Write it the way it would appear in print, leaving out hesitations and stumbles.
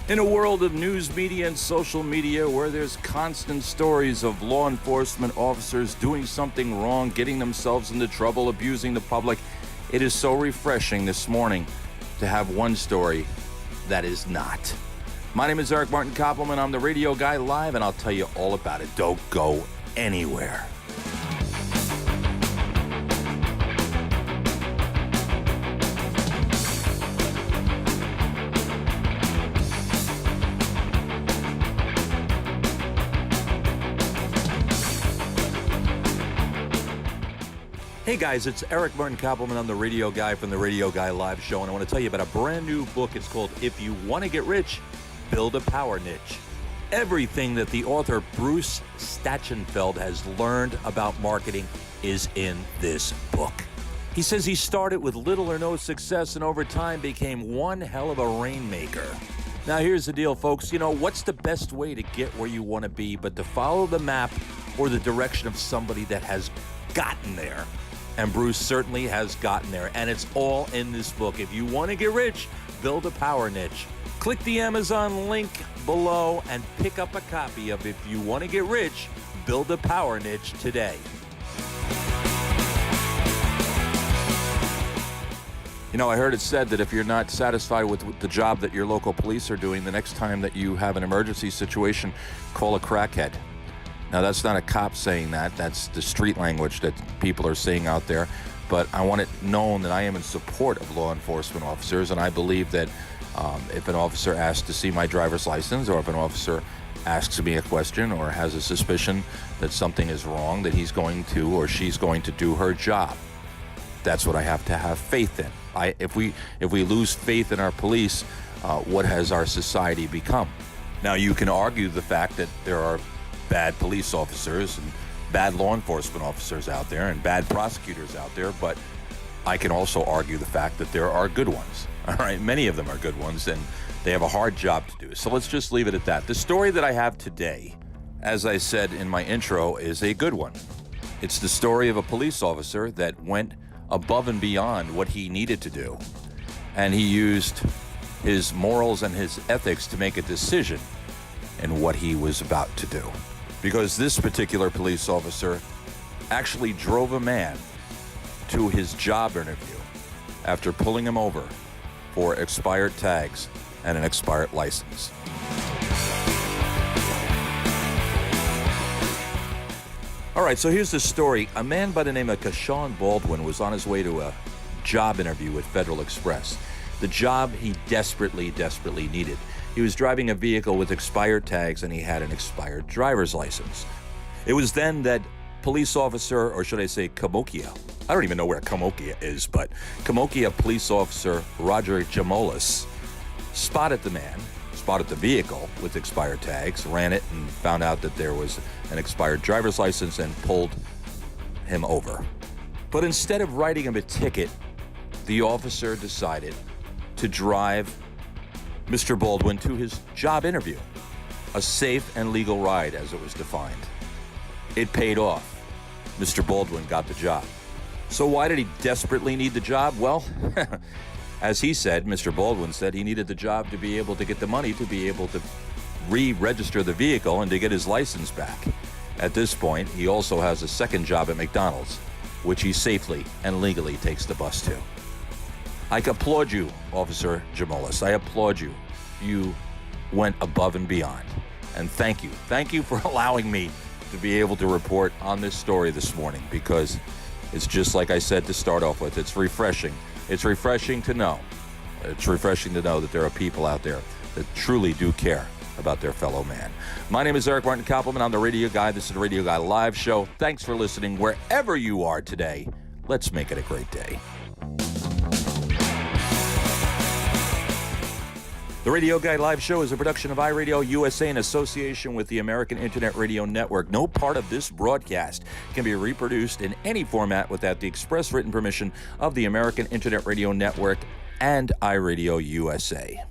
In a world of news media and social media where there's constant stories of law enforcement officers doing something wrong, getting themselves into trouble, abusing the public, it is so refreshing this morning to have one story that is not. My name is Eric Martin Koppelman. I'm the Radio Guy Live, and I'll tell you all about it. Don't go anywhere. Hey guys, it's Eric Martin Koppelman. I'm the Radio Guy from the Radio Guy Live Show, and I want to tell you about a brand new book. It's called If You Want to Get Rich, Build a Power Niche. Everything that the author Bruce Stachenfeld has learned about marketing is in this book. He says he started with little or no success and over time became one hell of a rainmaker. Now here's the deal, folks. You know, what's the best way to get where you want to be but to follow the map or the direction of somebody that has gotten there? And Bruce certainly has gotten there, and it's all in this book. If you want to get rich, build a power niche. Click the Amazon link below and pick up a copy of If You Want to Get Rich, Build a Power Niche today. You know, I heard it said that if you're not satisfied with the job that your local police are doing, the next time that you have an emergency situation, call a crackhead. Now, that's not a cop saying that. That's the street language that people are saying out there. But I want it known that I am in support of law enforcement officers, and I believe that if an officer asks to see my driver's license, or if an officer asks me a question or has a suspicion that something is wrong, that he's going to or she's going to do her job. That's what I have to have faith in. If we lose faith in our police, what has our society become? Now, you can argue the fact that there are bad police officers and bad law enforcement officers out there and bad prosecutors out there, but I can also argue the fact that there are good ones. All right, many of them are good ones, and they have a hard job to do. So let's just leave it at that. The story that I have today, as I said in my intro, is a good one. It's the story of a police officer that went above and beyond what he needed to do, and he used his morals and his ethics to make a decision in what he was about to do. Because this particular police officer actually drove a man to his job interview after pulling him over for expired tags and an expired license. All right, so here's the story. A man by the name of Keyshawn Baldwin was on his way to a job interview with Federal Express, the job he desperately needed. He was driving a vehicle with expired tags, and he had an expired driver's license. It was then that police officer, or should I say Cahokia, I don't even know where Cahokia is, but Cahokia police officer Roger Jamolis spotted the vehicle with expired tags, ran it, and found out that there was an expired driver's license and pulled him over. But instead of writing him a ticket, the officer decided to drive Mr. Baldwin to his job interview, a safe and legal ride as it was defined. It paid off. Mr. Baldwin got the job. So why did he desperately need the job? Well, as he said, Mr. Baldwin said he needed the job to be able to get the money to be able to re-register the vehicle and to get his license back. At this point, he also has a second job at McDonald's, which he safely and legally takes the bus to. I applaud you, Officer Jamolis. I applaud you. You went above and beyond. And thank you. Thank you for allowing me to be able to report on this story this morning, because it's just like I said to start off with. It's refreshing. It's refreshing to know. It's refreshing to know that there are people out there that truly do care about their fellow man. My name is Eric Martin Koppelman. I'm the Radio Guy. This is the Radio Guy Live Show. Thanks for listening wherever you are today. Let's make it a great day. The Radio Guy Live Show is a production of iRadio USA in association with the American Internet Radio Network. No part of this broadcast can be reproduced in any format without the express written permission of the American Internet Radio Network and iRadio USA.